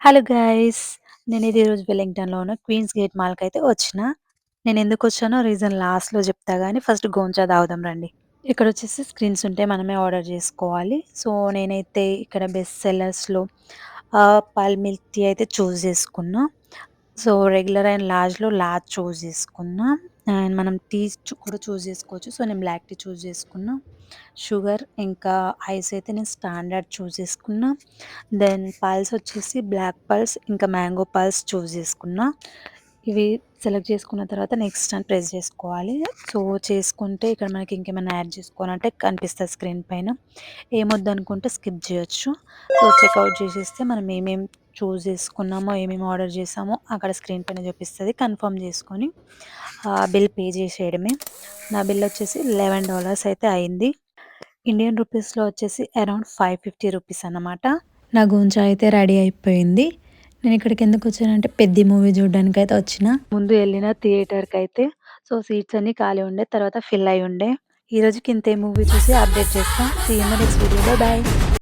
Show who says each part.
Speaker 1: Hello guys! నేనైతే ఈరోజు వెల్లింగ్టన్‌లో ఉన్న క్వీన్స్ గేట్ మాల్‌కైతే వచ్చిన. నేనెందుకొచ్చానో రీజన్ లాస్ట్‌లో చెప్తా గానీ ఫస్ట్ గోంచా తాగుదాం రండి. ఇక్కడొచ్చేసి స్క్రీన్స్ ఉంటాయి. మనమే ఆర్డర్ జేసుకోవాలి. సో, నేనైతే ఇక్కడ బెస్ట్ సెల్లర్స్‌లో పర్ల్ మిల్క్ టీ అయితే చూజ్ చేసుకున్నా. సో, రెగ్యులర్ అండ్ లార్జ్‌లో లార్జ్ చూజ్ చేసుకున్నా. అండ్ మనం టీస్ కూడా చూజ్ చేసుకోవచ్చు. సో, నేను బ్లాక్ టీ చూజ్ చేసుకున్నా. షుగర్ ఇంకా ఐస్ అయితే నేను స్టాండర్డ్ చూజ్ చేసుకున్నా. దెన్ పర్ల్స్ వచ్చేసి బ్లాక్ పర్ల్స్ ఇంకా మ్యాంగో పర్ల్స్ చూజ్ చేసుకున్నా. ఇవి సెలెక్ట్ చేసుకున్న తర్వాత నెక్స్ట్ అని ప్రెస్ చేసుకోవాలి. సో, చేసుకుంటే ఇక్కడ మనకి ఇంకేమైనా యాడ్ చేసుకోవాలంటే కనిపిస్తది స్క్రీన్ పైన. ఏమొద్దనుకుంటే స్కిప్ జేయొచ్చు. సో, చెకౌట్ చేసేస్తే మనం ఏమేం చూజ్ చేసుకున్నామో, ఏమేమి ఆర్డర్ చేసామో అక్కడ స్క్రీన్ పైన చూపిస్తది. కన్ఫర్మ్ చేసుకొని బిల్ పే చేసేయడమే. నా బిల్ వచ్చేసి $11 అయితే అయింది. ఇండియన్ రూపీస్‌లో వచ్చేసి అరౌండ్ 550 రూపీస్ అన్నమాట. నా గోంచా అయితే రెడీ అయిపోయింది. నేనిక్కడికి ఎందుకొచ్చానంటే 'పెద్ది' మూవీ చూడ్డానికైతే వచ్చిన. ముందు ఎళ్ళిన థియేటర్‌కైతే. సో, సీట్స్ అన్నీ ఖాళీ ఉండే. తర్వాత ఫిల్ అయ్యుండే. ఈ రోజుకి ఇంతే. మూవీ చూసి అప్డేట్ చేస్తా. See you in the next video. Bye bye.